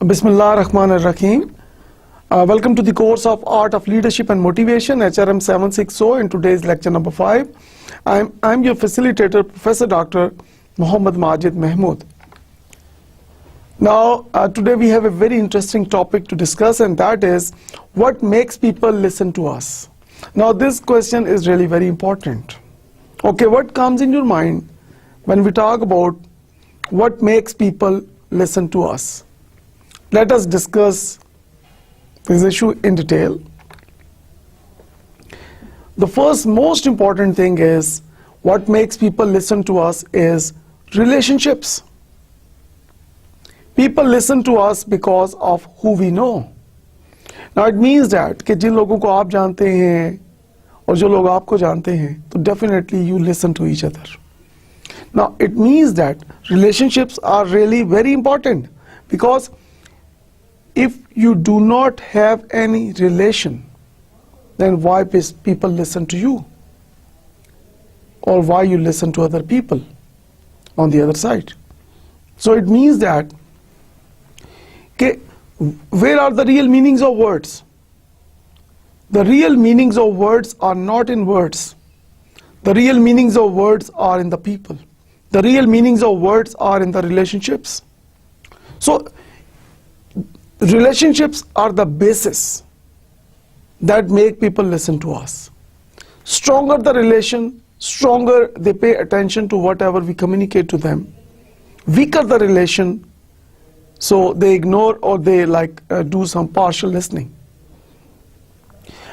Bismillah ar-Rahman ar-Rahim. Welcome to the course of Art of Leadership and Motivation, HRM 760, in today's lecture number 5. I'm your facilitator, Professor Dr. Muhammad Majid Mahmood. Now, today we have a very interesting topic to discuss, and that is what makes people listen to us. Now, this question is really very important. Okay, what comes in your mind when we talk about what makes people listen to us? Let us discuss this issue in detail. The first most important thing is what makes people listen to us is relationships. People listen to us because of who we know. Now it means that कि जिन लोगों को आप जानते हैं और जो लोग आपको जानते हैं, तो definitely you listen to each other. Now it means that relationships are really very important, because if you do not have any relation, then why people listen to you? Or why you listen to other people on the other side? So it means that, okay, where are the real meanings of words? The real meanings of words are not in words. The real meanings of words are in the people. The real meanings of words are in the relationships. So relationships are the basis that make people listen to us. Stronger the relation, stronger they pay attention to whatever we communicate to them. Weaker the relation, so they ignore or they do some partial listening.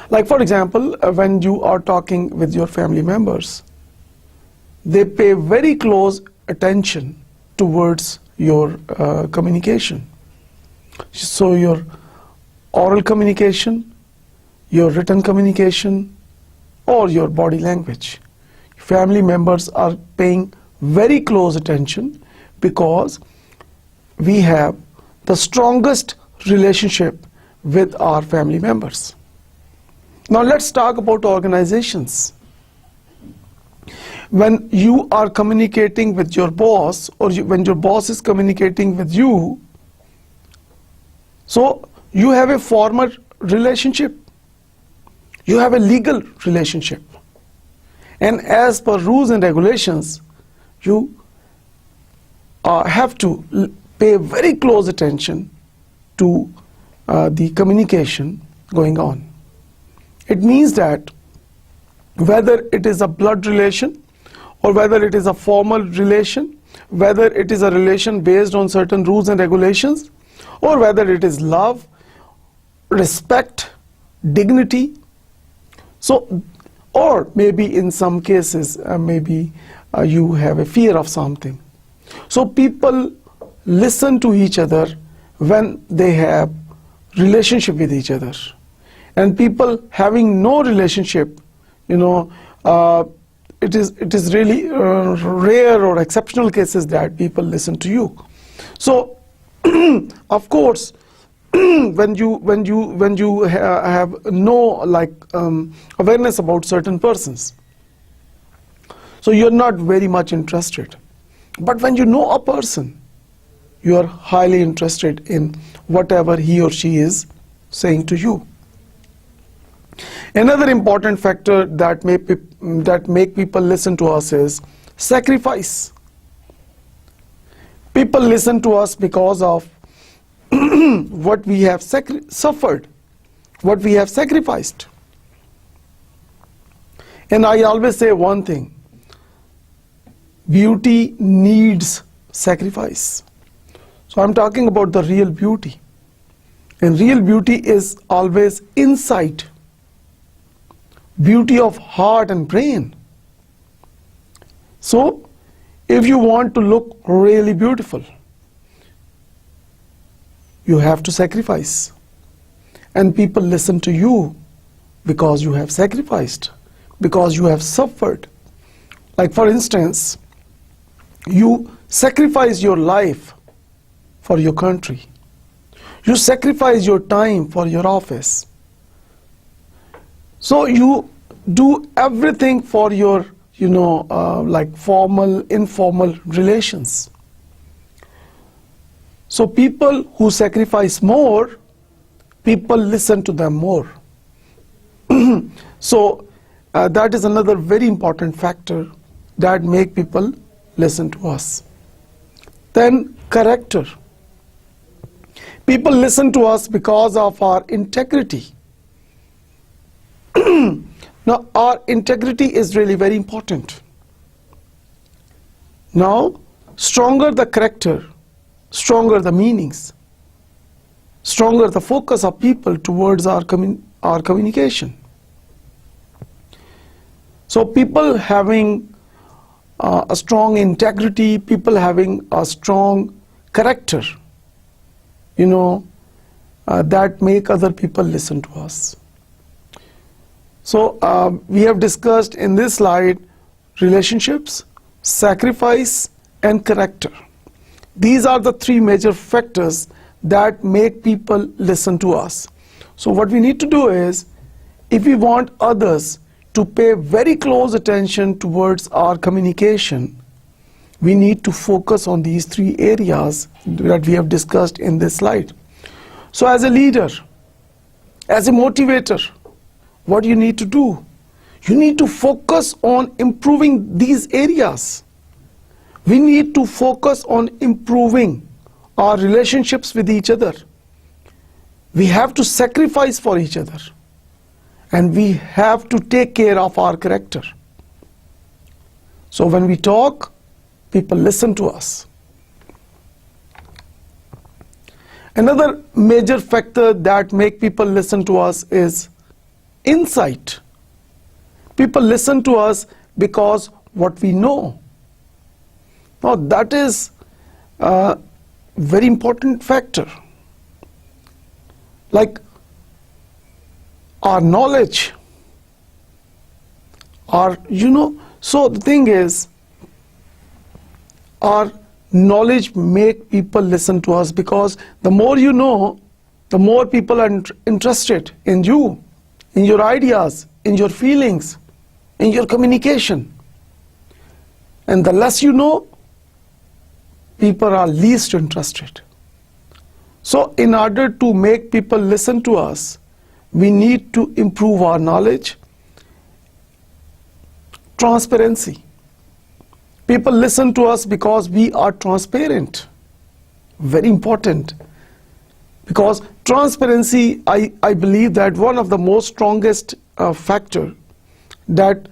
Like for example, when you are talking with your family members, they pay very close attention towards your communication. So your oral communication, your written communication, or your body language. Family members are paying very close attention because we have the strongest relationship with our family members. Now let's talk about organizations. When you are communicating with your boss, or when your boss is communicating with you, so you have a formal relationship, you have a legal relationship, and as per rules and regulations, you have to pay very close attention to the communication going on. It means that whether it is a blood relation, or whether it is a formal relation, whether it is a relation based on certain rules and regulations, or whether it is love, respect, dignity, so, or maybe in some cases, maybe you have a fear of something. So people listen to each other when they have relationship with each other. And people having no relationship, it is really rare or exceptional cases that people listen to you. So of course, when you have no awareness about certain persons, so you're not very much interested. But when you know a person, you are highly interested in whatever he or she is saying to you. Another important factor that make people listen to us is sacrifice. People listen to us because of what we have suffered, what we have sacrificed. And I always say one thing: beauty needs sacrifice. So I'm talking about the real beauty. And real beauty is always insight, beauty of heart and brain. So if you want to look really beautiful, you have to sacrifice. And people listen to you because you have sacrificed, because you have suffered. Like for instance, you sacrifice your life for your country. You sacrifice your time for your office. So you do everything for your, like formal, informal relations. So people who sacrifice more, people listen to them more. So that is another very important factor that make people listen to us. Then character. People listen to us because of our integrity. Now, our integrity is really very important. Now, stronger the character, stronger the meanings, stronger the focus of people towards our communication. So people having a strong integrity, people having a strong character, that make other people listen to us. So we have discussed in this slide relationships, sacrifice, and character. These are the three major factors that make people listen to us. So what we need to do is, if we want others to pay very close attention towards our communication, we need to focus on these three areas that we have discussed in this slide. So as a leader, as a motivator, what you need to do? You need to focus on improving these areas. We need to focus on improving our relationships with each other. We have to sacrifice for each other. And we have to take care of our character. So when we talk, people listen to us. Another major factor that make people listen to us is insight. People listen to us because what we know. Now that is a very important factor. Like our knowledge, so the thing is, our knowledge make people listen to us, because the more you know, the more people are interested in you, in your ideas, in your feelings, in your communication. And the less you know, people are least interested. So in order to make people listen to us, we need to improve our knowledge. Transparency. People listen to us because we are transparent. Very important. Because transparency, I believe that one of the most strongest factor that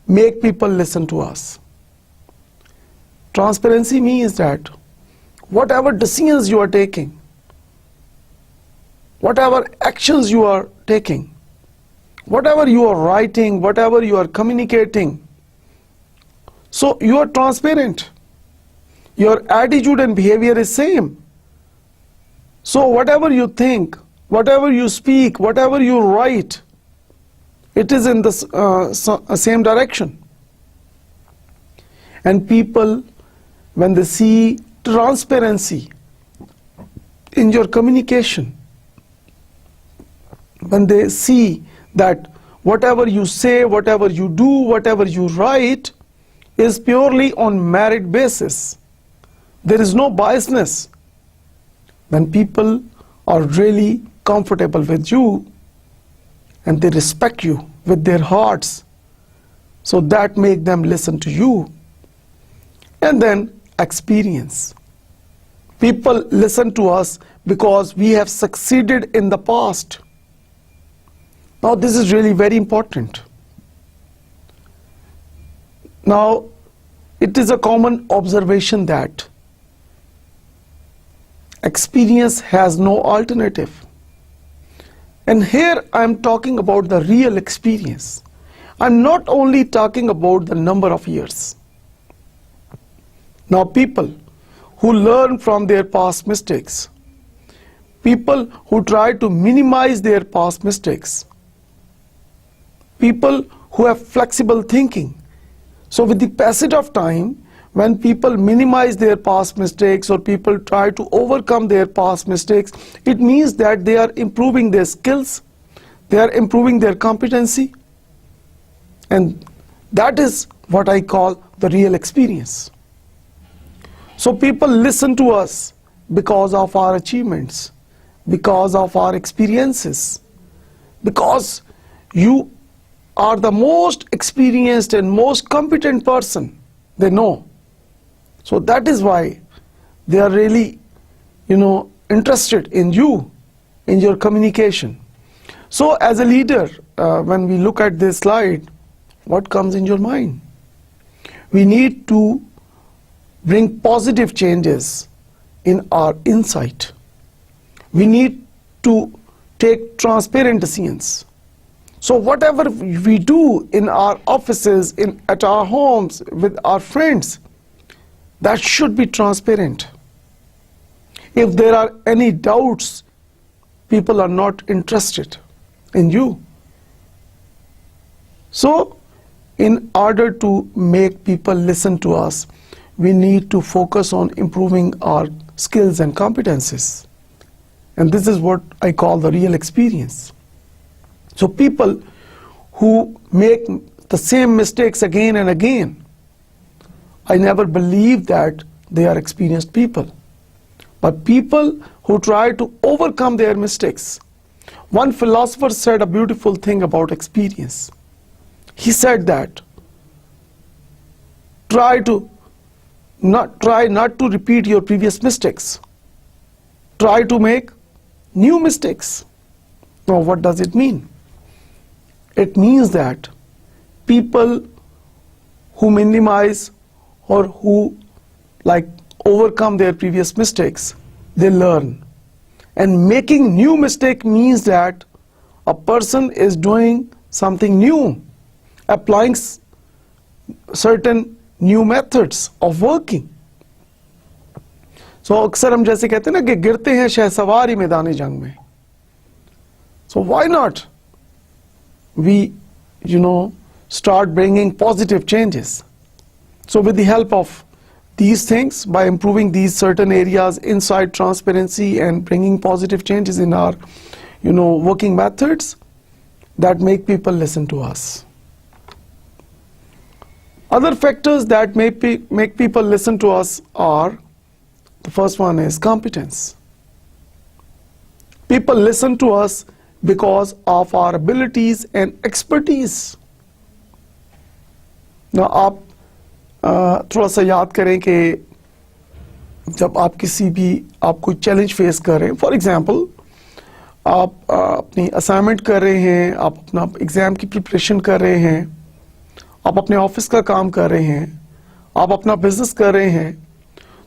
make people listen to us. Transparency means that whatever decisions you are taking, whatever actions you are taking, whatever you are writing, whatever you are communicating, so you are transparent. Your attitude and behavior is same. So whatever you think, whatever you speak, whatever you write, it is in the same direction. And people, when they see transparency in your communication, when they see that whatever you say, whatever you do, whatever you write is purely on merit basis, there is no biasness, then people are really comfortable with you and they respect you with their hearts. So that make them listen to you. And then experience. People listen to us because we have succeeded in the past. Now this is really very important. Now it is a common observation that experience has no alternative. And here I am talking about the real experience. I'm not only talking about the number of years. Now people who learn from their past mistakes, people who try to minimize their past mistakes, people who have flexible thinking. So with the passage of time, when people minimize their past mistakes or people try to overcome their past mistakes, it means that they are improving their skills, they are improving their competency, and that is what I call the real experience. So people listen to us because of our achievements, because of our experiences, because you are the most experienced and most competent person they know. So that is why they are really, interested in you, in your communication. So as a leader, when we look at this slide, what comes in your mind? We need to bring positive changes in our insight. We need to take transparent decisions. So whatever we do in our offices, at our homes, with our friends, that should be transparent. If there are any doubts, people are not interested in you. So in order to make people listen to us, we need to focus on improving our skills and competencies. And this is what I call the real experience. So people who make the same mistakes again and again, I never believe that they are experienced people. But people who try to overcome their mistakes. One philosopher said a beautiful thing about experience. He said that try not to repeat your previous mistakes. Try to make new mistakes. Now what does it mean? It means that people who minimize or who overcome their previous mistakes, they learn. And making new mistake means that a person is doing something new, applying certain new methods of working. So अक्सर हम जैसे कहते हैं ना कि गिरते हैं शहसवार ही मैदानी जंग में. So why not we start bringing positive changes? So with the help of these things, by improving these certain areas inside transparency and bringing positive changes in our working methods, that make people listen to us. Other factors that make people listen to us are, the first one is competence. People listen to us because of our abilities and expertise. Now आप थोड़ा सा याद करें कि जब आप कोई challenge face कर रहे हैं, फॉर एग्जांपल आप अपनी असाइनमेंट कर रहे हैं, आप अपना एग्जाम की प्रिपरेशन कर रहे हैं, आप अपने ऑफिस का काम कर रहे हैं, आप अपना बिजनेस कर रहे हैं,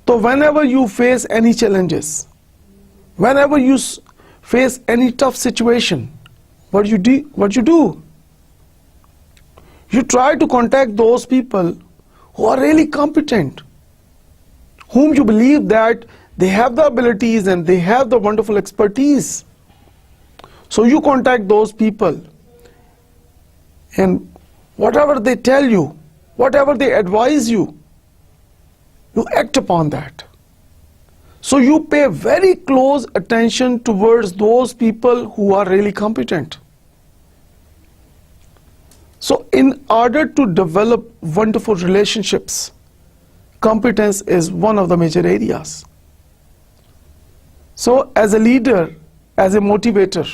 तो whenever you face any challenges, whenever you face any tough situation, what you do? You try to contact those people who are really competent, whom you believe that they have the abilities and they have the wonderful expertise. So you contact those people, and whatever they tell you, whatever they advise you, you act upon that. So you pay very close attention towards those people who are really competent. So in order to develop wonderful relationships, competence is one of the major areas. So as a leader, as a motivator,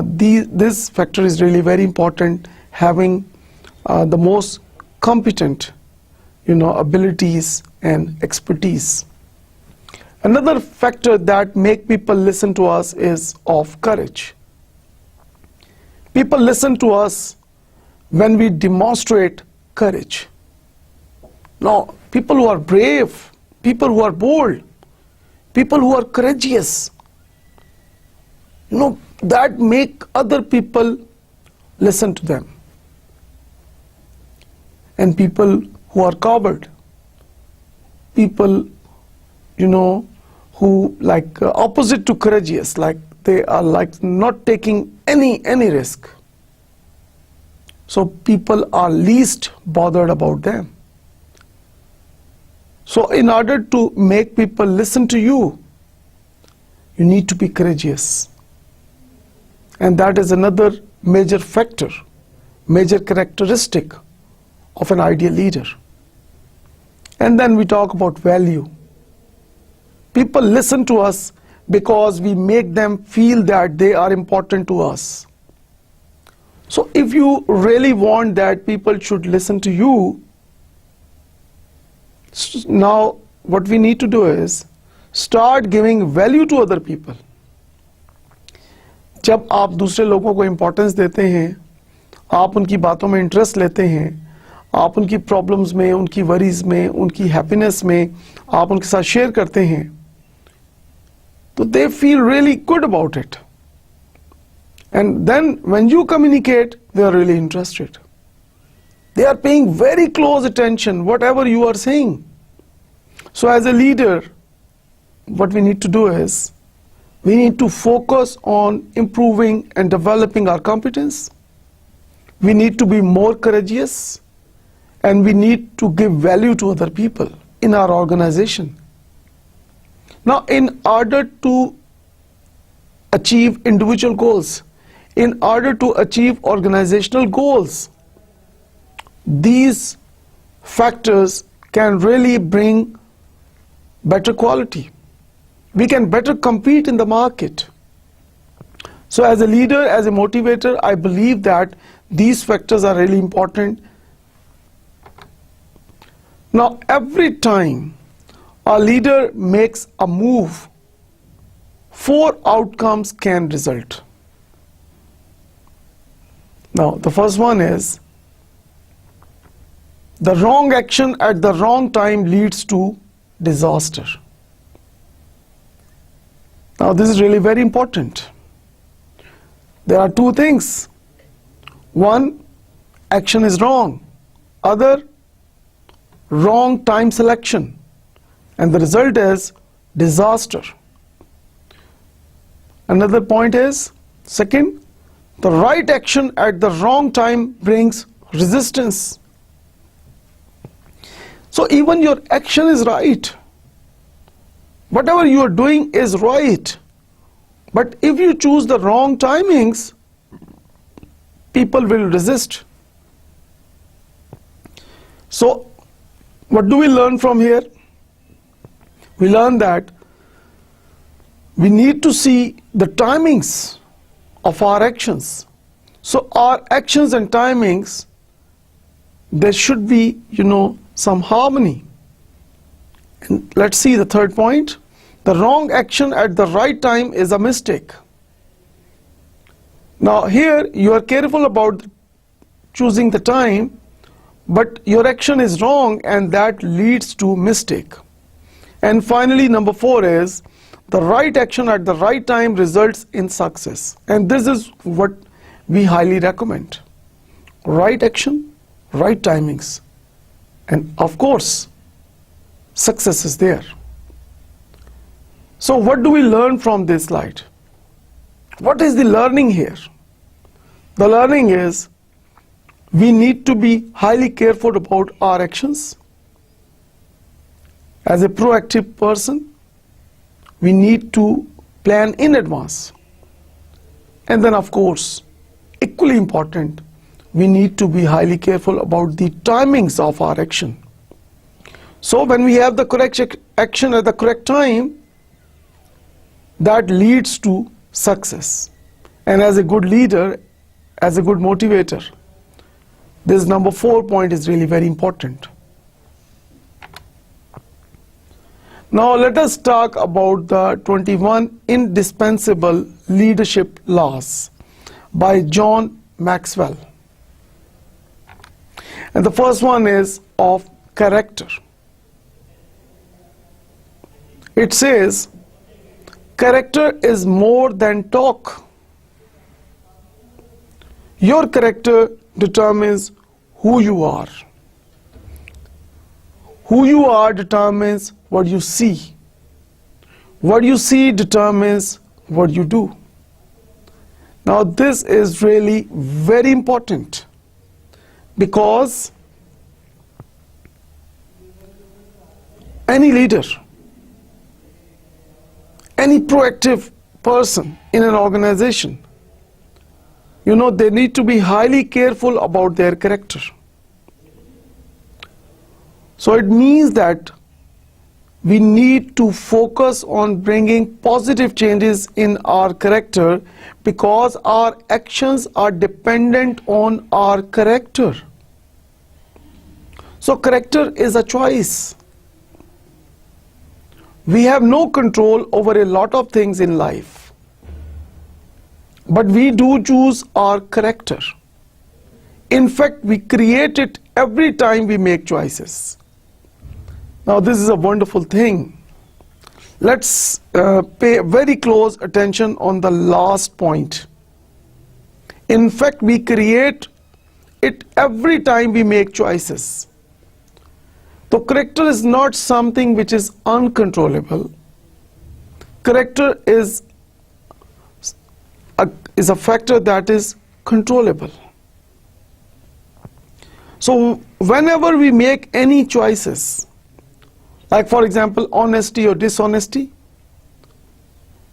this factor is really very important, having the most competent abilities and expertise. Another factor that make people listen to us is of courage. People listen to us when we demonstrate courage. Now, people who are brave, people who are bold, people who are courageous, that make other people listen to them. And people who are coward, people who opposite to courageous, they are not taking any risk. so people are least bothered about them. So in order to make people listen to you, you need to be courageous. And that is another major factor, major characteristic of an ideal leader. And then we talk about value. People listen to us because we make them feel that they are important to us. So if you really want that people should listen to you, now what we need to do is start giving value to other people. जब आप दूसरे लोगों को importance देते हैं, आप उनकी बातों में इंटरेस्ट लेते हैं, आप उनकी प्रॉब्लम्स में, उनकी वरीज में, उनकी हैप्पीनेस में आप उनके साथ शेयर करते हैं, तो they feel really good about it. And then when you communicate, they are really interested. They are paying very close attention whatever you are saying. So as a leader, what we need to do is we need to focus on improving and developing our competence. We need to be more courageous, and we need to give value to other people in our organization. Now, in order to achieve individual goals, in order to achieve organizational goals, these factors can really bring better quality. We can better compete in the market. So as a leader, as a motivator, I believe that these factors are really important. Now, every time a leader makes a move, 4 outcomes can result. Now, the first one is the wrong action at the wrong time leads to disaster. Now, this is really very important. There are 2 things. One, action is wrong. Other, wrong time selection. And the result is disaster. Another point is, second, the right action at the wrong time brings resistance. So even your action is right. Whatever you are doing is right. But if you choose the wrong timings, people will resist. So what do we learn from here? We learn that we need to see the timings of our actions. So our actions and timings, there should be, some harmony. And let's see the third point. The wrong action at the right time is a mistake. Now here you are careful about choosing the time, but your action is wrong and that leads to mistake. And finally, number 4 is the right action at the right time results in success. And this is what we highly recommend. Right action, right timings. And of course, success is there. So what do we learn from this slide? What is the learning here? The learning is we need to be highly careful about our actions. As a proactive person, we need to plan in advance. And then of course, equally important, we need to be highly careful about the timings of our action. So when we have the correct action at the correct time, that leads to success. And as a good leader, as a good motivator, this number 4 point is really very important. Now let us talk about the 21 indispensable leadership laws by John Maxwell. And the first one is of character. It says, character is more than talk. Your character determines who you are. Who you are determines what you see. What you see determines what you do. Now this is really very important. Because any leader, any proactive person in an organization, they need to be highly careful about their character. So it means that we need to focus on bringing positive changes in our character, because our actions are dependent on our character. So character is a choice. We have no control over a lot of things in life, but we do choose our character. In fact, we create it every time we make choices. Now, this is a wonderful thing. Let's pay very close attention on the last point. In fact, we create it every time we make choices. So character is not something which is uncontrollable. Character is a factor that is controllable. So whenever we make any choices, like for example honesty or dishonesty,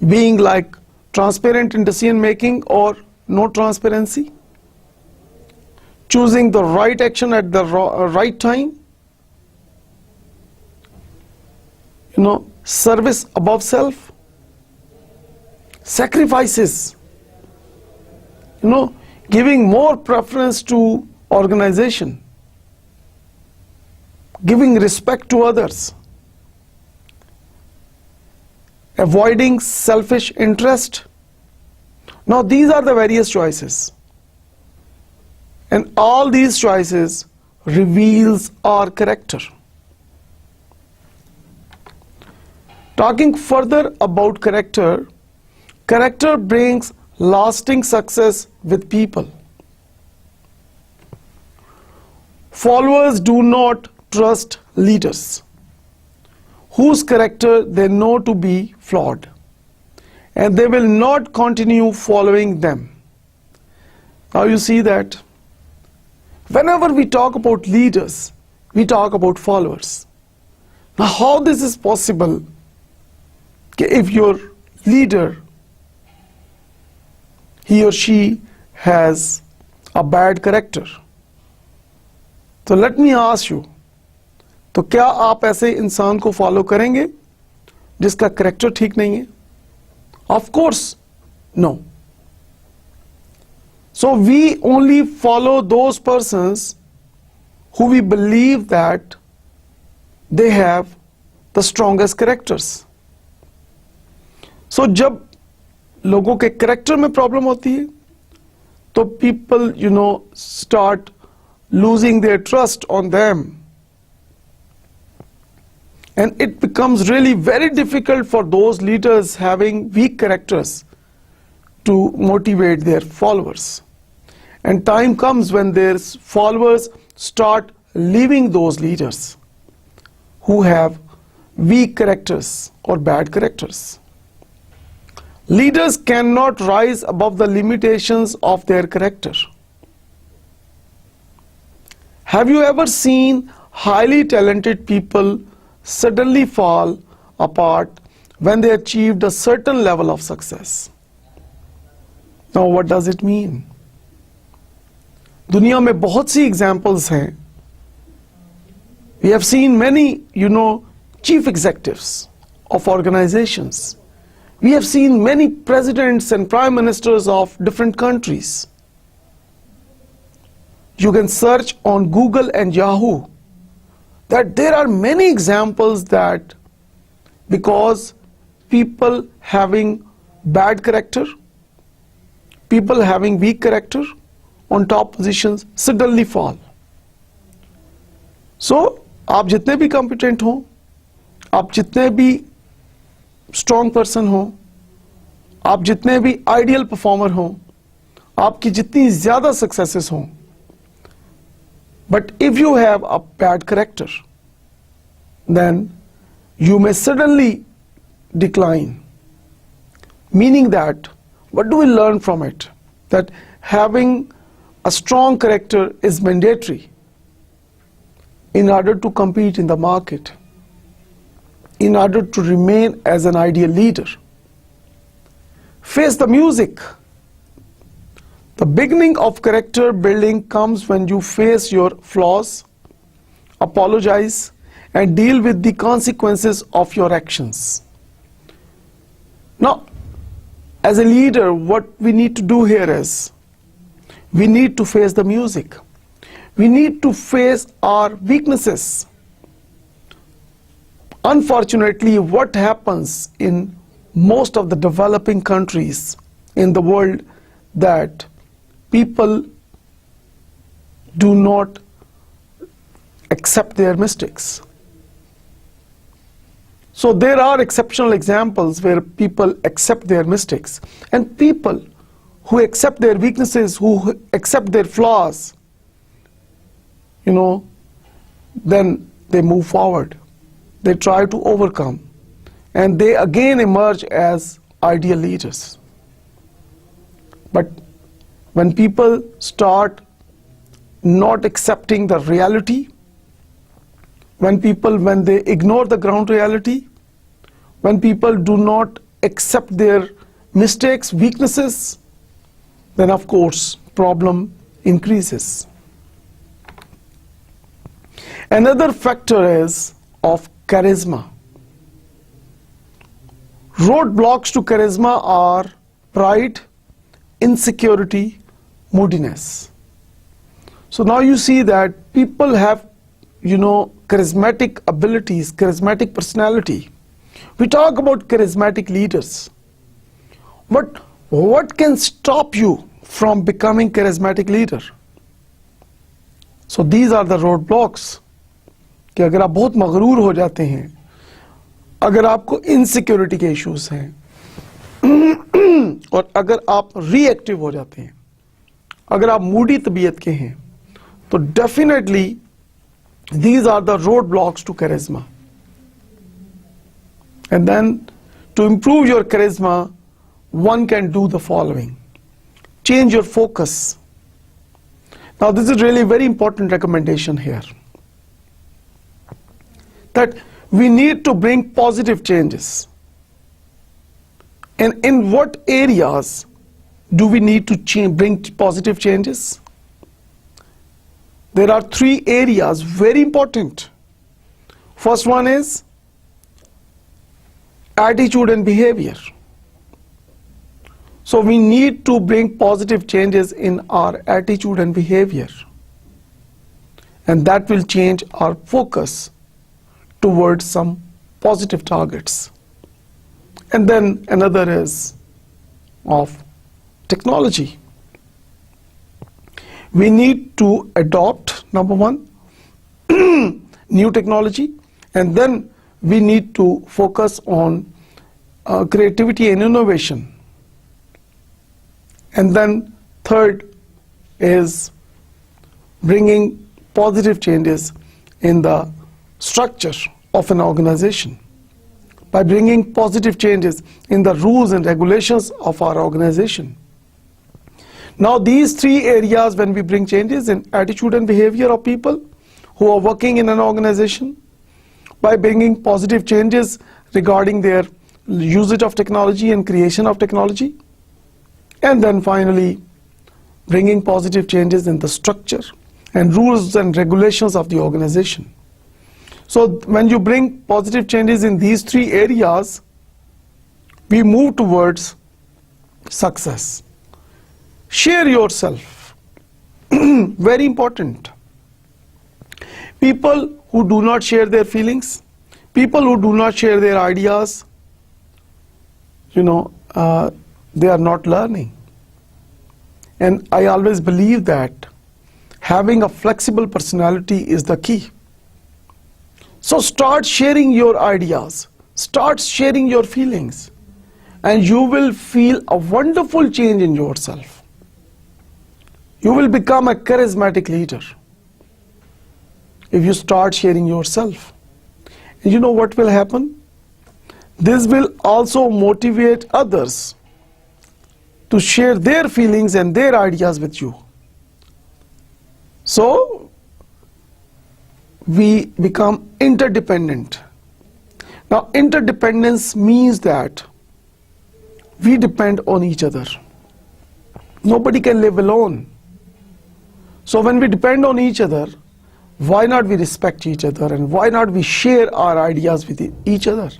being like transparent in decision making or no transparency, choosing the right action at the right time, service above self, sacrifices, giving more preference to organization, giving respect to others, avoiding selfish interest. Now these are the various choices, and all these choices reveals our character. Talking further about character, character brings lasting success with people. Followers do not trust leaders whose character they know to be flawed, and they will not continue following them. Now you see that whenever we talk about leaders, we talk about followers. Now how this is possible? If your leader, he or she has a bad character, तो let me ask you, तो क्या आप ऐसे इंसान को follow करेंगे जिसका character ठीक नहीं है? Of course, no. So we only follow those persons who we believe that they have the strongest characters. So जब लोगों के करेक्टर में प्रॉब्लम होती है, तो people start losing their trust on them, and it becomes really very difficult for those leaders having weak characters to motivate their followers. And time comes when their followers start leaving those leaders who have weak characters or bad characters. Leaders cannot rise above the limitations of their character. Have you ever seen highly talented people suddenly fall apart when they achieved a certain level of success? Now what does it mean? दुनिया में बहुत सी examples हैं. We have seen many, chief executives of organizations. We have seen many presidents and prime ministers of different countries. You can search on Google and Yahoo that there are many examples that because people having bad character, people having weak character on top positions suddenly fall. So, आप जितने भी competent हो, आप जितने भी strong person हो, आप जितने भी ideal performer हो, आपकी जितनी ज़्यादा successes हो, but if you have a bad character, then you may suddenly decline. Meaning that, what do we learn from it? That having a strong character is mandatory in order to compete in the market, in order to remain as an ideal leader. Face the music. The beginning of character building comes when you face your flaws, apologize, and deal with the consequences of your actions. Now, as a leader, what we need to do here is, we need to face the music. We need to face our weaknesses. Unfortunately, what happens in most of the developing countries in the world, that people do not accept their mistakes. So there are exceptional examples where people accept their mistakes, and people who accept their weaknesses, who accept their flaws, then they move forward. They try to overcome, and they again emerge as ideal leaders. But when people start not accepting the reality, when they ignore the ground reality, when people do not accept their mistakes, weaknesses, then of course problem increases. Another factor is of charisma. Roadblocks to charisma are pride, insecurity, moodiness. So now you see that people have, charismatic abilities, charismatic personality. We talk about charismatic leaders. But what can stop you from becoming charismatic leader? So these are the roadblocks. कि अगर आप बहुत मगरूर हो जाते हैं, अगर आपको insecurity के इश्यूज हैं, और अगर आप रिएक्टिव हो जाते हैं, अगर आप मूडी तबीयत के हैं, तो definitely these are the roadblocks to charisma. And then to improve your charisma, one can do the following. Change your focus. Now this is really very important recommendation here, that we need to bring positive changes. And in what areas do we need to bring positive changes? There are 3 areas very important. First one is attitude and behavior. So we need to bring positive changes in our attitude and behavior, and that will change our focus towards some positive targets. And then another is of technology. We need to adopt, number one, new technology, and then we need to focus on creativity and innovation. And then third is bringing positive changes in the structure of an organization, by bringing positive changes in the rules and regulations of our organization. Now these 3 areas, when we bring changes in attitude and behavior of people who are working in an organization, by bringing positive changes regarding their usage of technology and creation of technology, and then finally bringing positive changes in the structure and rules and regulations of the organization. So when you bring positive changes in these 3 areas, we move towards success. Share yourself. Very important. People who do not share their feelings, people who do not share their ideas, they are not learning. And I always believe that having a flexible personality is the key. So start sharing your ideas, start sharing your feelings, and you will feel a wonderful change in yourself. You will become a charismatic leader if you start sharing yourself. And you know what will happen? This will also motivate others to share their feelings and their ideas with you. So we become interdependent. Now, interdependence means that we depend on each other. Nobody can live alone. So when we depend on each other, why not we respect each other, and why not we share our ideas with each other?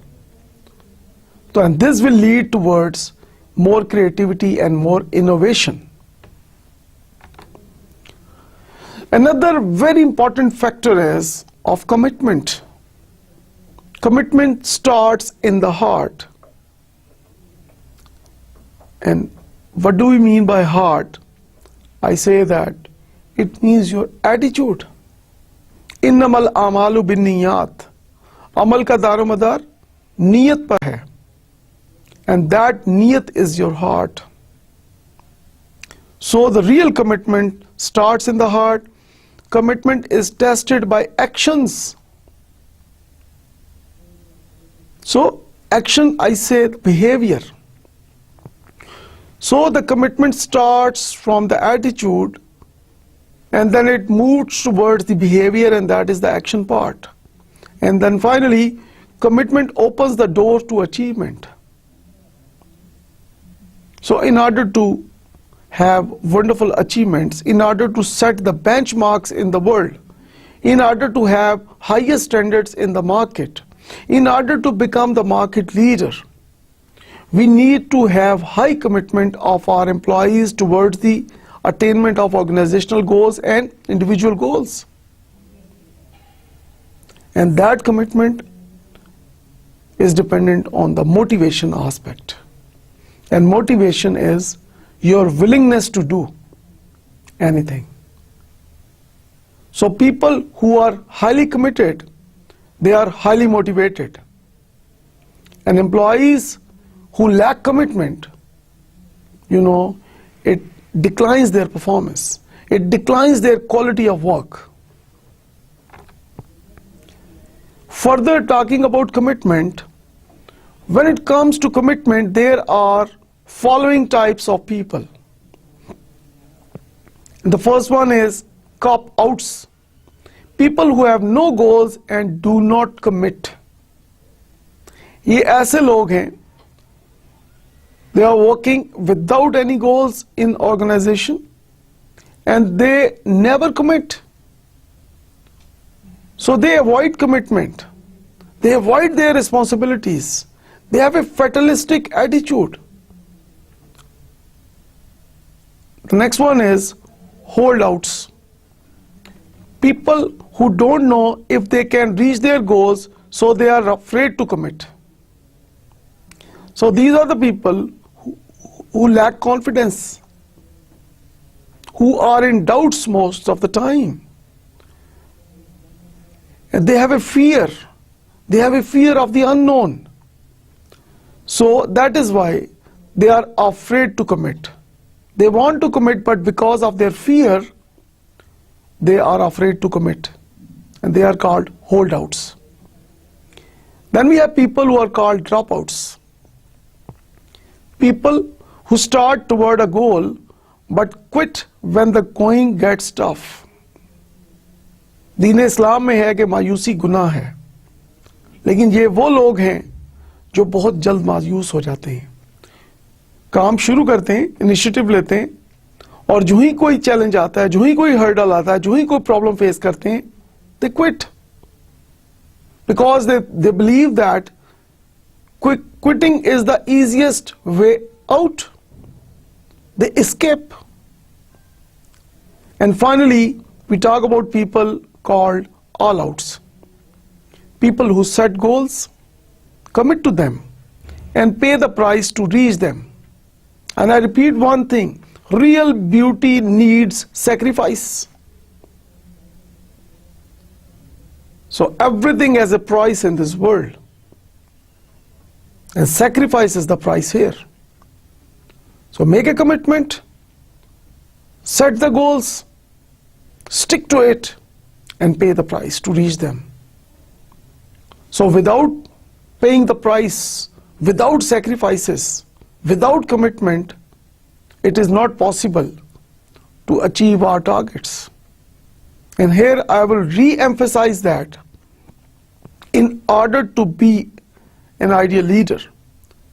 So, and this will lead towards more creativity and more innovation. Another very important factor is of commitment. Commitment starts in the heart. And what do we mean by heart? I say that it means your attitude. Innamal amalu bin niyat. Amal ka daromadar niyat par hai. And that niyat is your heart. So the real commitment starts in the heart. Commitment is tested by actions. So action, I say behavior. So the commitment starts from the attitude, and then it moves towards the behavior, and that is the action part. And then finally, commitment opens the door to achievement. So in order to have wonderful achievements, in order to set the benchmarks in the world, in order to have higher standards in the market, in order to become the market leader, we need to have high commitment of our employees towards the attainment of organizational goals and individual goals. And that commitment is dependent on the motivation aspect. And motivation is your willingness to do anything. So people who are highly committed, they are highly motivated. And employees who lack commitment, it declines their performance. It declines their quality of work. Further talking about commitment, when it comes to commitment, there are following types of people. The first one is cop-outs. People who have no goals and do not commit. ये ऐसे लोग हैं, they are working without any goals in organization and they never commit. So they avoid commitment. They avoid their responsibilities. They have a fatalistic attitude. The next one is holdouts. People who don't know if they can reach their goals, so they are afraid to commit. So these are the people who lack confidence, who are in doubts most of the time. And they have a fear. They have a fear of the unknown. So that is why they are afraid to commit. They want to commit, but because of their fear, they are afraid to commit. And they are called holdouts. Then we have people who are called dropouts. People who start toward a goal but quit when the going gets tough. दीन इस्लाम में है कि मायूसी गुनाह है, लेकिन ये वो लोग हैं जो बहुत जल्द मायूस हो जाते हैं. काम शुरू करते हैं, इनिशिएटिव लेते हैं, और जो ही कोई चैलेंज आता है, जो ही कोई हर्डल आता है, जो ही कोई प्रॉब्लम फेस करते हैं, they quit. Because they believe that quitting is the easiest way out. They escape. And finally, we talk about people called all-outs. People who set goals, commit to them, and pay the price to reach them. And I repeat one thing, real beauty needs sacrifice. So everything has a price in this world. And sacrifice is the price here. So make a commitment, set the goals, stick to it, and pay the price to reach them. So without paying the price, without sacrifices, without commitment, it is not possible to achieve our targets. And here I will re-emphasize that in order to be an ideal leader,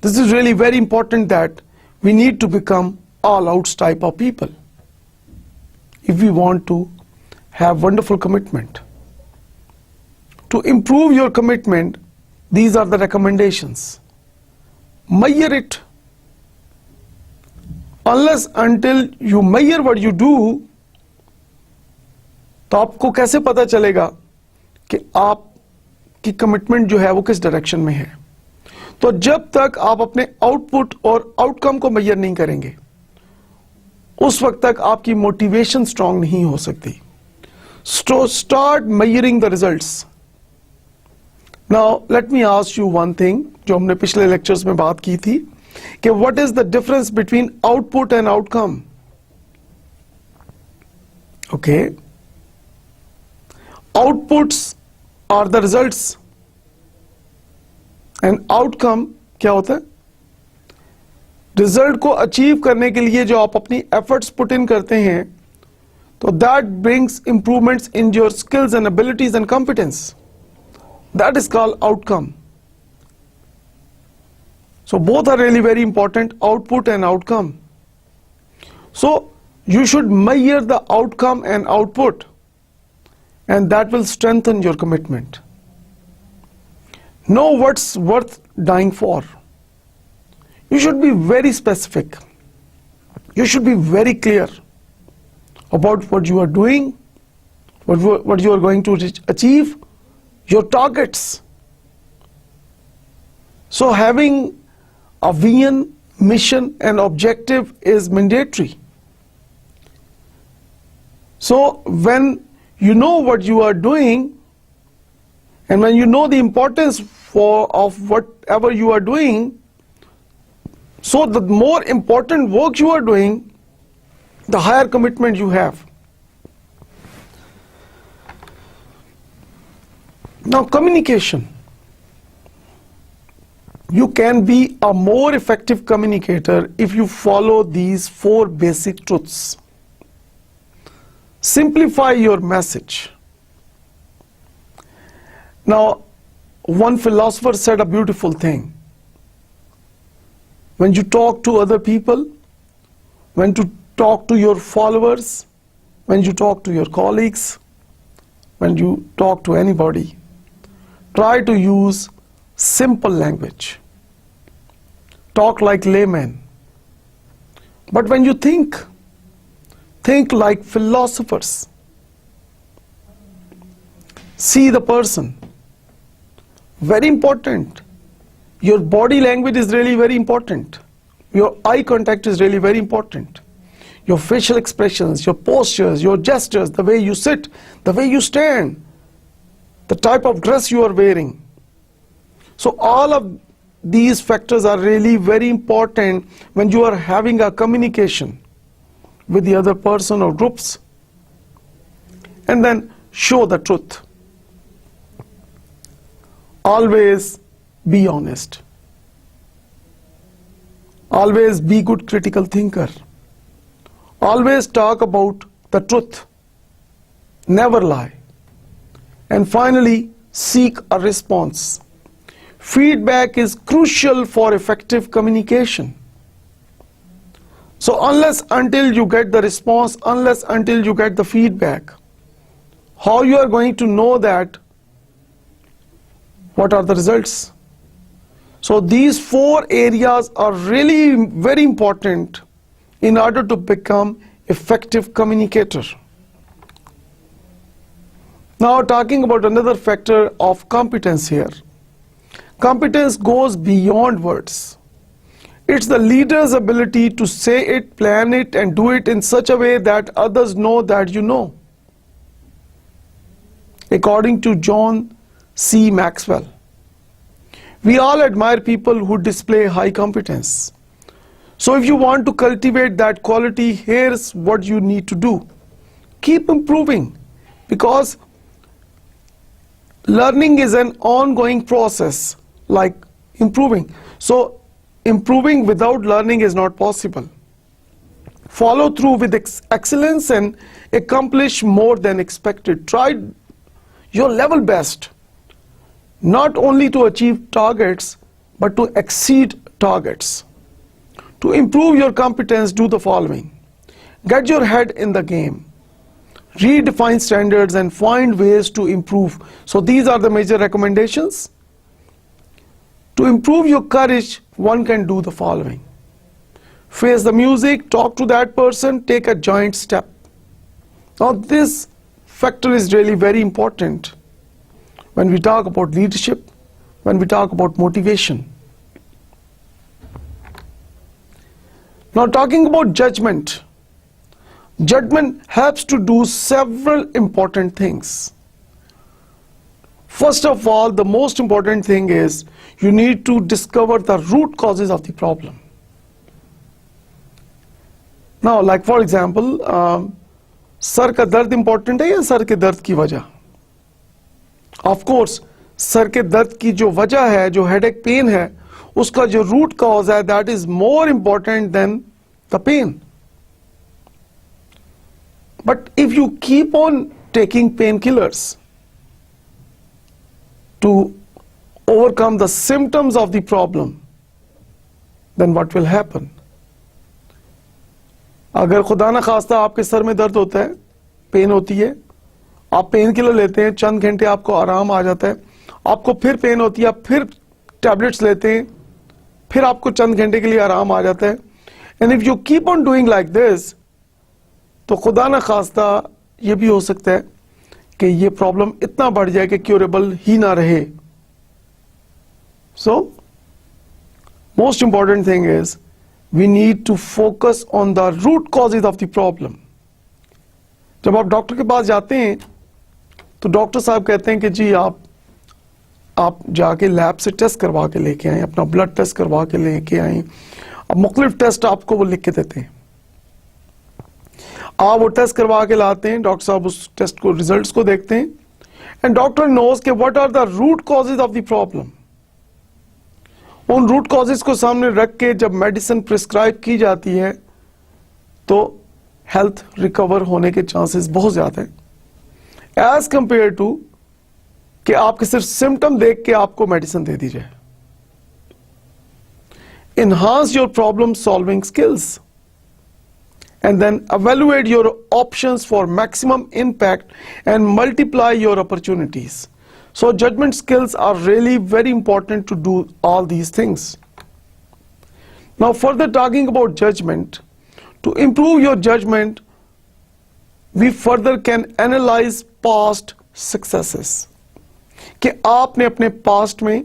this is really very important that we need to become all-outs type of people if we want to have wonderful commitment. To improve your commitment, these are the recommendations. Measure it. Unless until you measure what you do, तो आपको कैसे पता चलेगा कि आपकी commitment जो है वो किस डायरेक्शन में है? तो जब तक आप अपने आउटपुट और आउटकम को मेजर नहीं करेंगे, उस वक्त तक आपकी मोटिवेशन स्ट्रांग नहीं हो सकती. So start measuring the results. Now let me ask you one thing, जो हमने पिछले लेक्चर्स में बात की थी, कि what is the difference between output and outcome? Okay. Outputs are the results and outcome क्या होता है? रिजल्ट को अचीव करने के लिए जो आप अपनी एफर्ट्स पुट इन करते हैं, तो that brings improvements in your skills and abilities and competence. That is called outcome. So both are really very important, output and outcome. So you should measure the outcome and output, and that will strengthen your commitment. Know what's worth dying for. You should be very specific. You should be very clear about what you are doing, what you are going to achieve, your targets. So having a vision, mission and objective is mandatory. So when you know what you are doing, and when you know the importance of whatever you are doing, so the more important work you are doing, the higher commitment you have. Now, communication. You can be a more effective communicator if you follow these 4 basic truths. Simplify your message. Now, one philosopher said a beautiful thing. When you talk to other people, when you talk to your followers, when you talk to your colleagues, when you talk to anybody, try to use simple language. Talk like laymen. But when you think like philosophers. See the person. Very important. Your body language is really very important. Your eye contact is really very important. Your facial expressions, your postures, your gestures, the way you sit, the way you stand, the type of dress you are wearing. So all of these factors are really very important when you are having a communication with the other person or groups. And then show the truth. Always be honest. Always be good critical thinker. Always talk about the truth. Never lie. And finally, seek a response. Feedback is crucial for effective communication. So unless until you get the response, unless until you get the feedback, how you are going to know that what are the results? So these 4 areas are really very important in order to become effective communicator. Now talking about another factor of competence here. Competence goes beyond words. It's the leader's ability to say it, plan it, and do it in such a way that others know that you know. According to John C. Maxwell, we all admire people who display high competence. So if you want to cultivate that quality, here's what you need to do. Keep improving, because learning is an ongoing process, like improving. So improving without learning is not possible. follow through with excellence and accomplish more than expected. Try your level best, not only to achieve targets, but to exceed targets. To improve your competence, do the following. Get your head in the game. Redefine standards and find ways to improve. So these are the major recommendations. To improve your courage, one can do the following. Face the music, talk to that person, take a giant step. Now this factor is really very important when we talk about leadership, when we talk about motivation. Now talking about judgment. Judgment helps to do several important things. First of all, the most important thing is you need to discover the root causes of the problem. Now, like for example, sir का दर्द important है या sir के दर्द की वजह? Of course, sir के दर्द की जो वजह है, जो headache pain है, उसका जो root cause है, that is more important than the pain. But if you keep on taking painkillers to overcome the symptoms of the problem, then what will happen? अगर खुदा ना खास्ता आपके सर में दर्द होता है, पेन होती है, आप पेन किलर लेते हैं, चंद घंटे आपको आराम आ जाता है, आपको फिर पेन होती है, आप फिर टैबलेट्स लेते हैं, फिर आपको चंद घंटे के लिए आराम आ जाता है. And if you keep on doing like this, तो खुदा ना खास्ता ये भी हो सकता है कि ये प्रॉब्लम इतना बढ़ जाए कि क्यूरेबल ही ना रहे. So, most important thing is we need to focus on the root causes of the problem. जब आप डॉक्टर के पास जाते हैं तो डॉक्टर साहब कहते हैं कि जी आप जाके लैब से टेस्ट करवा के लेके आए, अपना ब्लड टेस्ट करवा के लेके आए. अब मुख्तलिफ टेस्ट आपको वो लिख के देते हैं, आप वो टेस्ट करवा के लाते हैं, डॉक्टर साहब उस टेस्ट को रिजल्ट्स को देखते हैं, एंड डॉक्टर नोज के what are the root causes of the problem. उन रूट कॉजेज को सामने रख के जब मेडिसिन प्रिस्क्राइब की जाती है तो हेल्थ रिकवर होने के चांसेस बहुत ज्यादा हैं एज कंपेयर टू कि आपके सिर्फ सिम्टम देख के आपको मेडिसिन दे दी जाए. Enhance your problem solving skills and then evaluate your options for maximum impact and multiply your opportunities. So judgment skills are really very important to do all these things. Now further talking about judgment, to improve your judgment, we further can analyze past successes. कि आपने अपने past में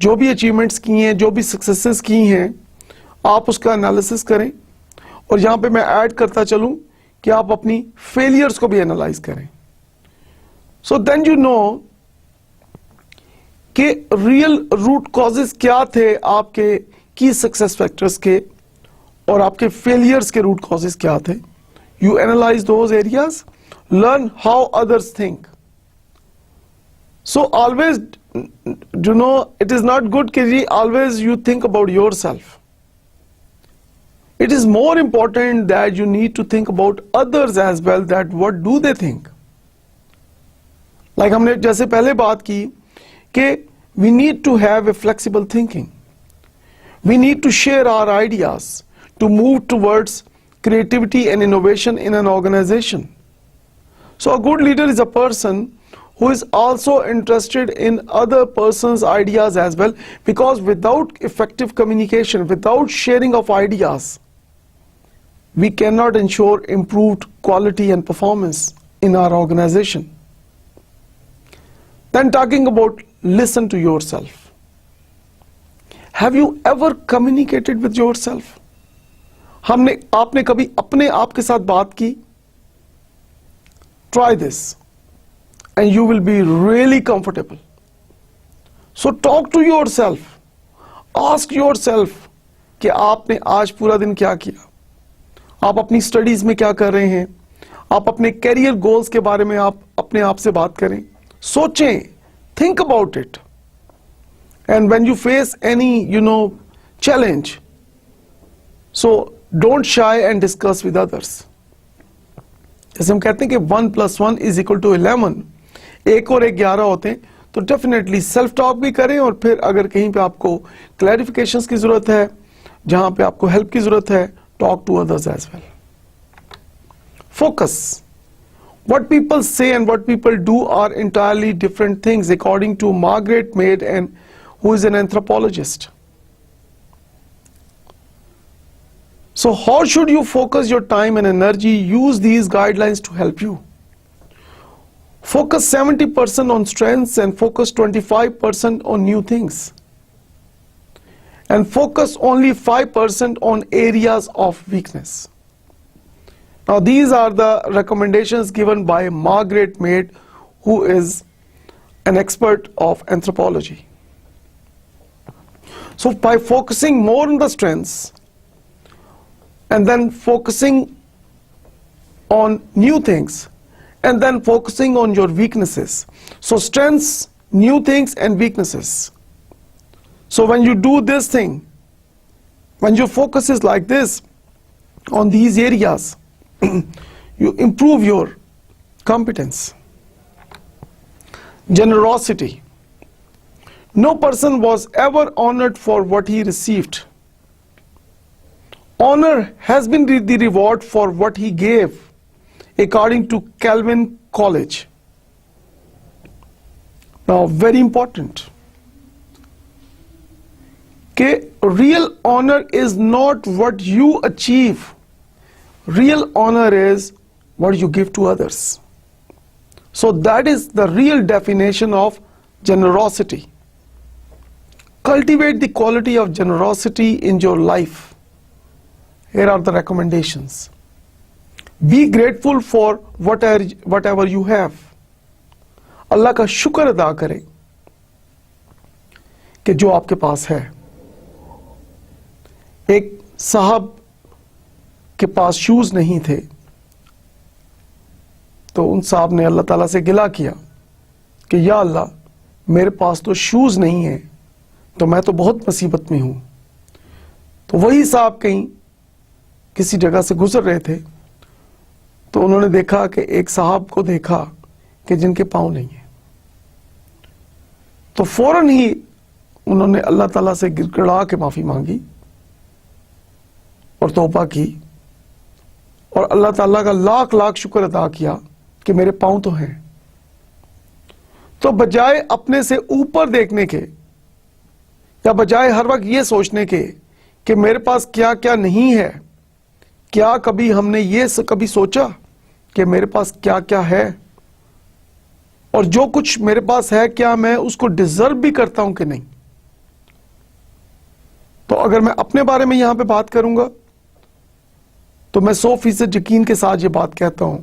जो भी achievements की हैं, जो भी सक्सेसेस की हैं, आप उसका एनालिसिस करें. और यहां पे मैं ऐड करता चलूं कि आप अपनी फेलियर्स को भी एनालाइज करें. सो देन यू नो कि रियल रूट कॉजेस क्या थे आपके की सक्सेस फैक्टर्स के और आपके फेलियर्स के रूट कॉजेस क्या थे. You analyse those areas, learn how others think. So always you know, it is not good कि always you think about yourself. It is more important that you need to think about others as well, that what do they think. Like हमने जैसे पहले बात की कि we need to have a flexible thinking. We need to share our ideas to move towards creativity and innovation in an organization. So a good leader is a person who is also interested in other person's ideas as well, because without effective communication, without sharing of ideas, we cannot ensure improved quality and performance in our organization. Then talking about listen to yourself. Have you ever communicated with yourself? आपने कभी अपने आप के साथ बात की? Try this. And you will be really comfortable. So talk to yourself. Ask yourself कि आपने आज पूरा दिन क्या किया, आप अपनी स्टडीज में क्या कर रहे हैं, आप अपने कैरियर गोल्स के बारे में आप अपने आप से बात करें, सोचें, think about it. And when you face any challenge, so Don't shy and discuss with others. जैसे हम कहते हैं कि 1 + 1 = 11, 1 और 1 11 होते हैं, तो डेफिनेटली सेल्फ टॉक भी करें, और फिर अगर कहीं पे आपको क्लैरिफिकेशंस की जरूरत है, जहां पे आपको हेल्प की जरूरत है, talk to others as well. Focus. What people say and what people do are entirely different things, according to Margaret Mead, who is an anthropologist. So how should you focus your time and energy? Use these guidelines to help you. Focus 70% on strengths and focus 25% on new things. And focus only 5% on areas of weakness. Now these are the recommendations given by Margaret Mead, who is an expert of anthropology. So by focusing more on the strengths and then focusing on new things and then focusing on your weaknesses. So strengths, new things and weaknesses. So when you do this thing, when your focus is like this on these areas, you improve your competence. Generosity. No person was ever honored for what he received. Honor has been the reward for what he gave, according to Calvin Coolidge. Now, very important. Okay, real honor is not what you achieve. Real honor is what you give to others. So that is the real definition of generosity. Cultivate the quality of generosity in your life. Here are the recommendations. Be grateful for whatever you have. अल्लाह का शुक्र अदा करें कि जो आपके पास है. एक साहब के पास शूज नहीं थे, तो उन साहब ने अल्लाह ताला से गिला किया कि या अल्लाह, मेरे पास तो शूज नहीं है, तो मैं तो बहुत मुसीबत में हूं. तो वही साहब कहीं किसी जगह से गुजर रहे थे, तो उन्होंने देखा कि एक साहब को देखा कि जिनके पांव नहीं है, तो फौरन ही उन्होंने अल्लाह ताला से गिड़गिड़ा के माफी मांगी और तौबा की और अल्लाह ताला का लाख लाख शुक्र अदा किया कि मेरे पांव तो हैं. तो बजाय अपने से ऊपर देखने के, या बजाय हर वक्त ये सोचने के कि मेरे पास क्या क्या नहीं है, क्या कभी हमने ये कभी सोचा कि मेरे पास क्या क्या है, और जो कुछ मेरे पास है क्या मैं उसको डिजर्व भी करता हूं कि नहीं. तो अगर मैं अपने बारे में यहां पे बात करूंगा, तो मैं 100% यकीन के साथ ये बात कहता हूं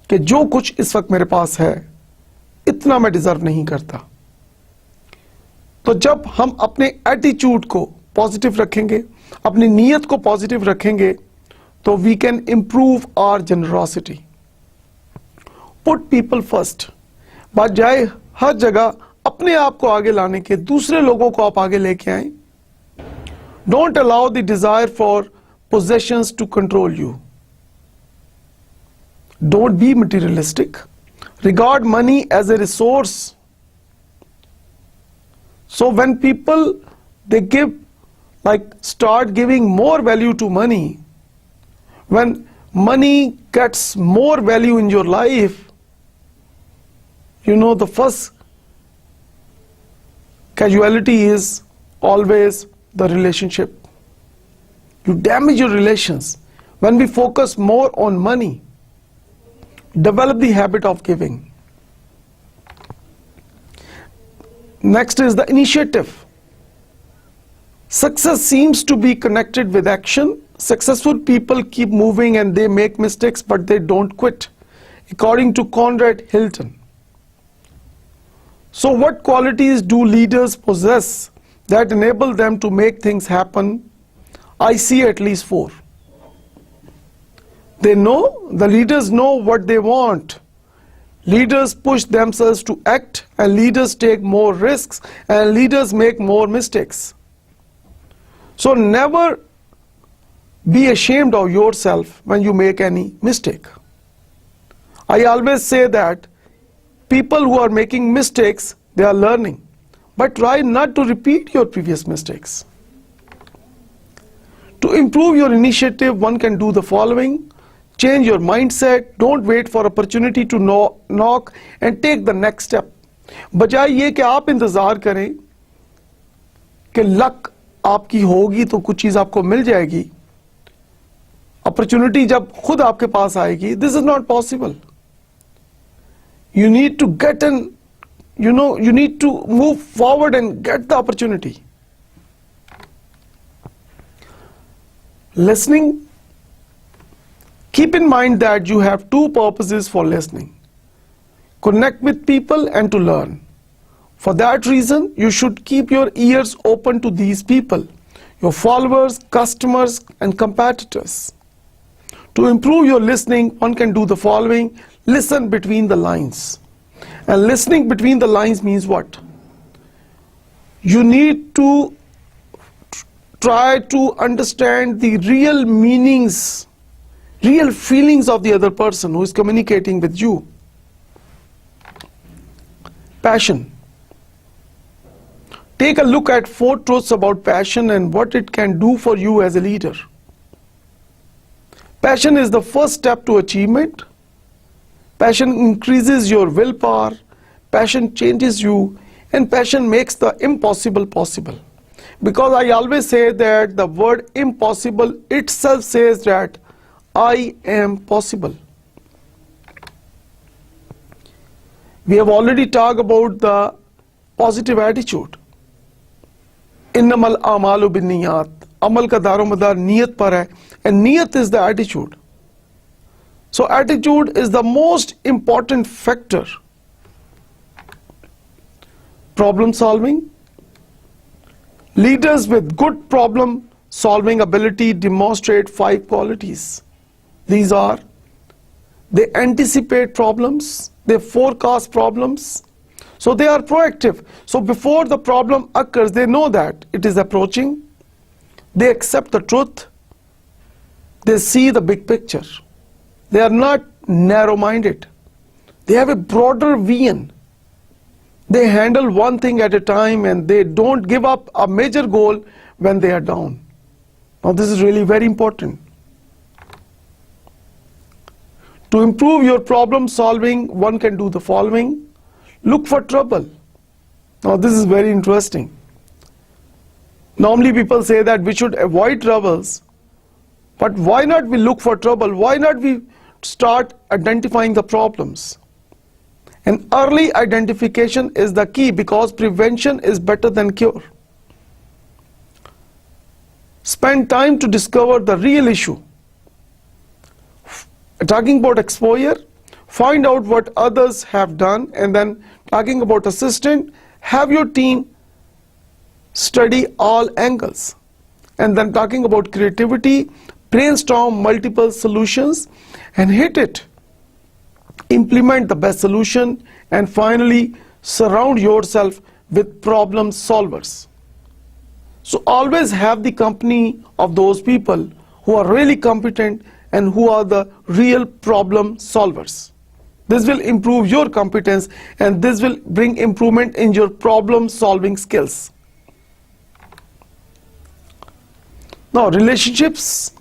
कि जो कुछ इस वक्त मेरे पास है, इतना मैं डिजर्व नहीं करता. तो जब हम अपने एटीट्यूड को पॉजिटिव रखेंगे, अपनी नीयत को पॉजिटिव रखेंगे, तो we can improve our generosity. Put people first. बजाय हर जगह अपने आप को आगे लाने के दूसरे लोगों को आप आगे लेके आए. Don't allow the desire for possessions to control you. Don't be materialistic. Regard money as a resource. So when people they give, like start giving more value to money, when money gets more value in your life, you know the first casualty is always the relationship. You damage your relations when we focus more on money. Develop the habit of giving. Next is the initiative. Success seems to be connected with action. Successful people keep moving and they make mistakes, but they don't quit, according to Conrad Hilton. So what qualities do leaders possess that enable them to make things happen? I see at least 4. The leaders know what they want. Leaders push themselves to act, and leaders take more risks, and leaders make more mistakes. So never be ashamed of yourself when you make any mistake. I always say that people who are making mistakes, they are learning. But try not to repeat your previous mistakes. To improve your initiative, one can do the following. Change your mindset. Don't wait for opportunity to knock and take the next step. बजाय ये कि आप इंतजार करें कि luck आपकी होगी तो कुछ चीज आपको मिल जाएगी, अपॉर्चुनिटी जब खुद आपके पास आएगी, this is not possible. You need to get you need to move forward and get the opportunity. Listening. Keep in mind that you have two purposes for listening: connect with people and to learn. For that reason, you should keep your ears open to these people, your followers, customers, and competitors. To improve your listening, one can do the following. Listen between the lines. And listening between the lines means what? You need to try to understand the real meanings, real feelings of the other person who is communicating with you. Passion. Take a look at 4 truths about passion and what it can do for you as a leader. Passion is the first step to achievement. Passion increases your willpower. Passion changes you, and passion makes the impossible possible. Because I always say that the word impossible itself says that I am possible. We have already talked about the positive attitude. Innamal a'malu binniyat. Amal ka daromadar niyat par hai, and niyat is the attitude. So attitude is the most important factor. Problem solving. Leaders with good problem solving ability demonstrate 5 qualities. These are: they anticipate problems, they forecast problems, so they are proactive. So before the problem occurs, they know that it is approaching. They accept the truth. They see the big picture. They are not narrow-minded. They have a broader vision. They handle one thing at a time, and they don't give up a major goal when they are down. Now this is really very important. To improve your problem solving, one can do the following. Look for trouble. Now this is very interesting. Normally people say that we should avoid troubles, but why not we look for trouble? Why not we start identifying the problems? And early identification is the key, because prevention is better than cure. Spend time to discover the real issue. Talking about exposure, find out what others have done, and then talking about assistant, have your team study all angles. And then talking about creativity, brainstorm multiple solutions and hit it. Implement the best solution, and finally surround yourself with problem solvers. So always have the company of those people who are really competent and who are the real problem solvers. This will improve your competence, and this will bring improvement in your problem solving skills. Now relationships,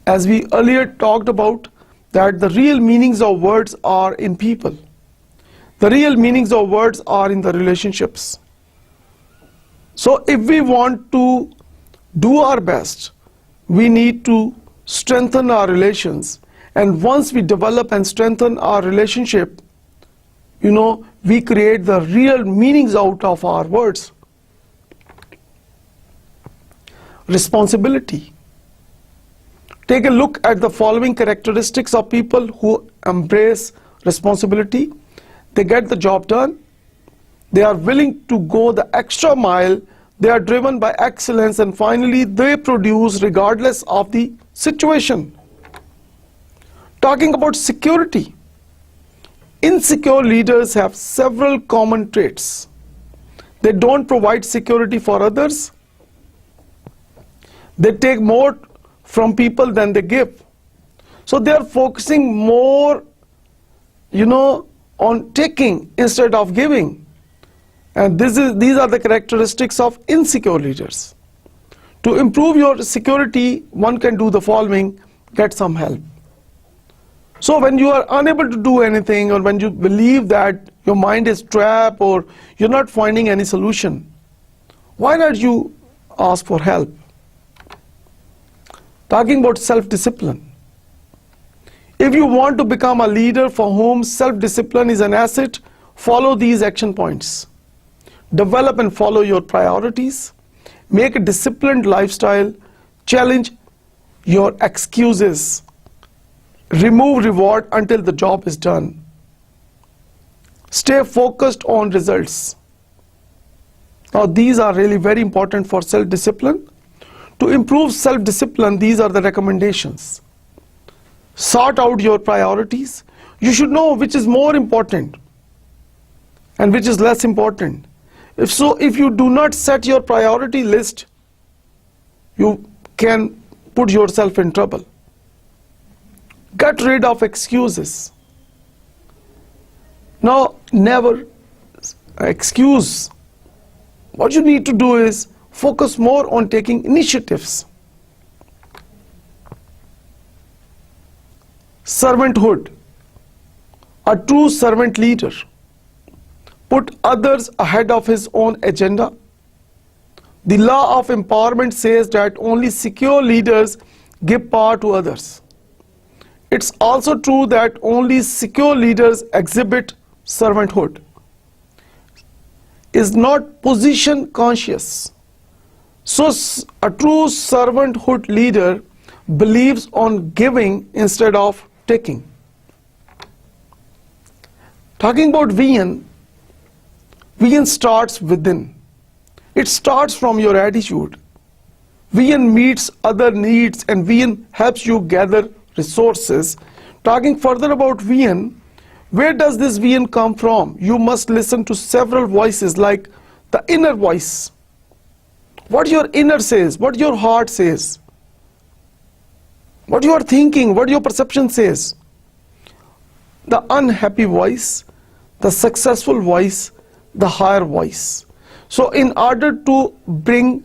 as we earlier talked about, that the real meanings of words are in people. The real meanings of words are in the relationships. So if we want to do our best, we need to strengthen our relations. And once we develop and strengthen our relationship, we create the real meanings out of our words. Responsibility. Take a look at the following characteristics of people who embrace responsibility. They get the job done. They are willing to go the extra mile. They are driven by excellence, and finally they produce regardless of the situation. Talking about security. Insecure leaders have several common traits. They don't provide security for others. They take more from people than they give. So they are focusing more, on taking instead of giving. And these are the characteristics of insecure leaders. To improve your security, one can do the following: get some help. So when you are unable to do anything, or when you believe that your mind is trapped or you're not finding any solution, why not you ask for help? Talking about self-discipline. If you want to become a leader for whom self-discipline is an asset, follow these action points. Develop and follow your priorities. Make a disciplined lifestyle. Challenge your excuses. Remove reward until the job is done. Stay focused on results. Now these are really very important for self-discipline. To improve self-discipline, these are the recommendations. Sort out your priorities. You should know which is more important and which is less important. If you do not set your priority list, you can put yourself in trouble. Get rid of excuses. Now, never excuse. What you need to do is focus more on taking initiatives. Servanthood. A true servant leader put others ahead of his own agenda. The law of empowerment says that only secure leaders give power to others. It's also true that only secure leaders exhibit servanthood. Is not position conscious. So a true servanthood leader believes on giving instead of taking. Talking about vision starts within. It starts from your attitude. Vision meets other needs and vision helps you gather resources. Talking further about vision, where does this vision come from? You must listen to several voices, like the inner voice. What your inner says, what your heart says, what you are thinking, what your perception says. The unhappy voice, the successful voice, the higher voice. So in order to bring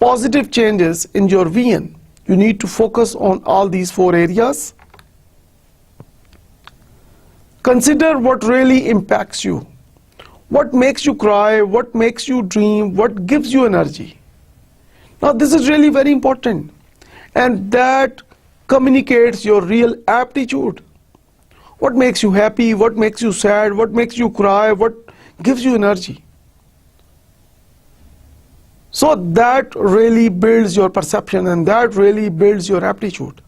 positive changes in your vision, you need to focus on all these 4 areas. Consider what really impacts you. What makes you cry, what makes you dream, what gives you energy. Now this is really very important, and that communicates your real aptitude. What makes you happy, what makes you sad, what makes you cry, what gives you energy. So that really builds your perception, and that really builds your aptitude.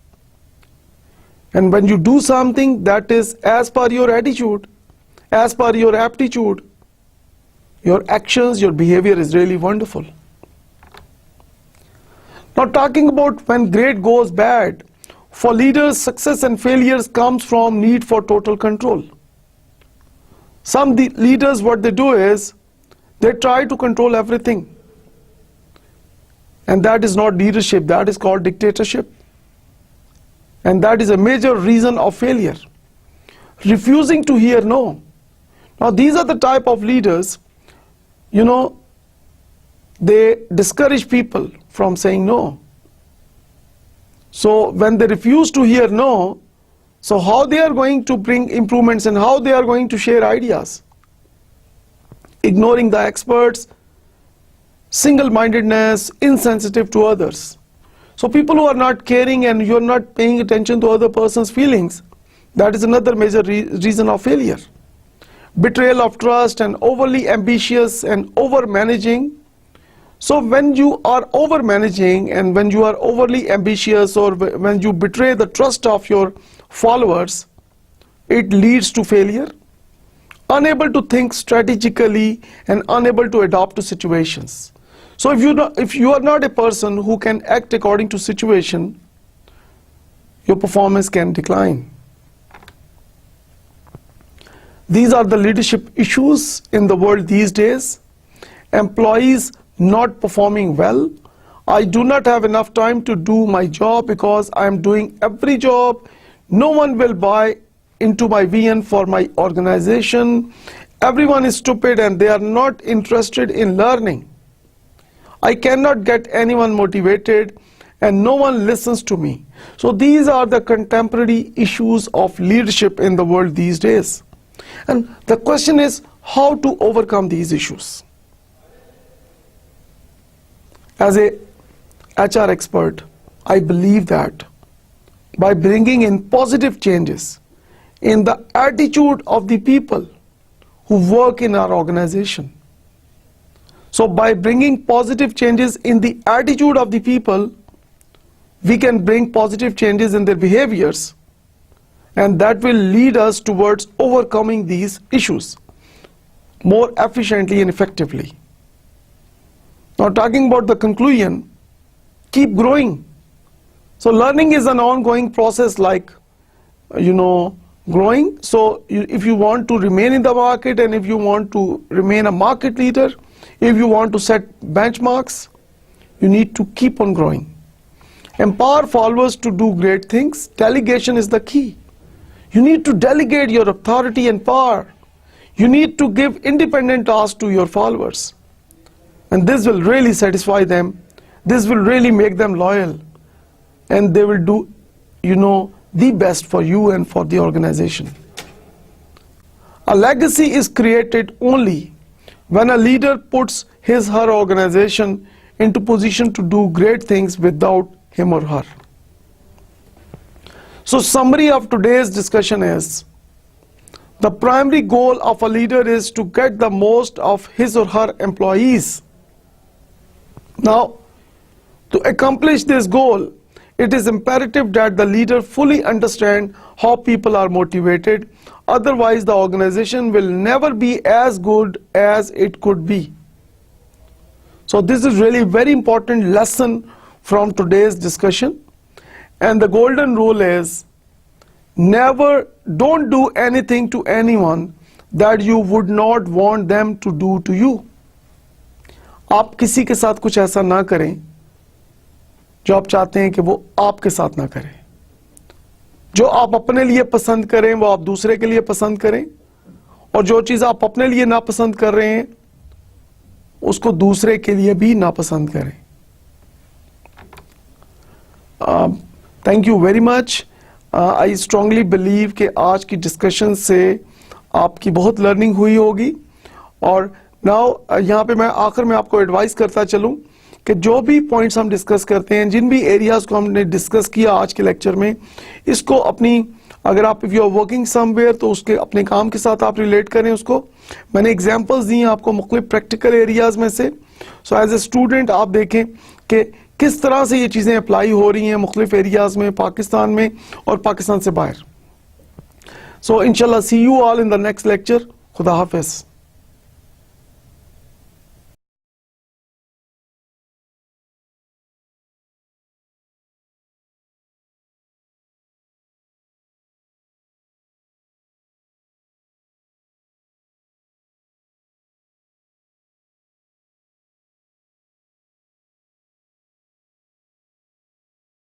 And when you do something that is as per your attitude, as per your aptitude, your actions, your behavior is really wonderful. Now talking about when great goes bad, for leaders, success and failures comes from need for total control. Some leaders, what they do is, they try to control everything. And that is not leadership, that is called dictatorship. And that is a major reason of failure. Refusing to hear no. Now these are the type of leaders, they discourage people from saying no. So when they refuse to hear no, so how they are going to bring improvements and how they are going to share ideas? Ignoring the experts, single-mindedness, insensitive to others. So people who are not caring and you're not paying attention to other person's feelings, that is another major reason of failure. Betrayal of trust and overly ambitious and over-managing. So when you are over-managing and when you are overly ambitious, or when you betray the trust of your followers, it leads to failure. Unable to think strategically and unable to adapt to situations. So if you are not a person who can act according to situation, your performance can decline. These are the leadership issues in the world these days. Employees not performing well I do not have enough time to do my job because I am doing every job. No one will buy into my vision for my organization. Everyone is stupid and they are not interested in learning. I cannot get anyone motivated and no one listens to me. So these are the contemporary issues of leadership in the world these days. And the question is how to overcome these issues. As a HR expert, I believe that by bringing in positive changes in the attitude of the people who work in our organization. So by bringing positive changes in the attitude of the people, we can bring positive changes in their behaviors, and that will lead us towards overcoming these issues more efficiently and effectively. Now, talking about the conclusion, keep growing. So learning is an ongoing process, like growing. So if you want to remain in the market, and if you want to remain a market leader, if you want to set benchmarks, you need to keep on growing. Empower followers to do great things. Delegation is the key. You need to delegate your authority and power. You need to give independent tasks to your followers. And this will really satisfy them. This will really make them loyal. And they will do, the best for you and for the organization. A legacy is created only when a leader puts his/her organization into position to do great things without him or her. So summary of today's discussion is, the primary goal of a leader is to get the most of his or her employees. Now, to accomplish this goal, it is imperative that the leader fully understand how people are motivated. Otherwise, the organization will never be as good as it could be. So this is really a very important lesson from today's discussion. And the golden rule is, don't do anything to anyone that you would not want them to do to you. आप किसी के साथ कुछ ऐसा ना करें जो आप चाहते हैं कि वो आपके साथ ना करें. जो आप अपने लिए पसंद करें वो आप दूसरे के लिए पसंद करें, और जो चीज आप अपने लिए नापसंद कर रहे हैं उसको दूसरे के लिए भी नापसंद करें. Thank you very much. I strongly believe कि आज की डिस्कशन से आपकी बहुत लर्निंग हुई होगी. और नाउ यहाँ पे मैं आखिर में आपको एडवाइस करता चलूं कि जो भी पॉइंट्स हम डिस्कस करते हैं, जिन भी एरियाज को हमने डिस्कस किया आज के लेक्चर में, इसको अपनी, अगर आप if you are working somewhere तो उसके अपने काम के साथ आप रिलेट करें उसको. मैंने एग्जांपल्स दी हैं आपको मुख्तलिफ प्रैक्टिकल एरियाज में से. सो एज ए स्टूडेंट आप देखें कि किस तरह से ये चीज़ें अप्लाई हो रही हैं मुख्तलिफ एरियाज में, पाकिस्तान में और पाकिस्तान से बाहर. सो इंशाल्लाह see you all in the next lecture. खुदा हाफिज़.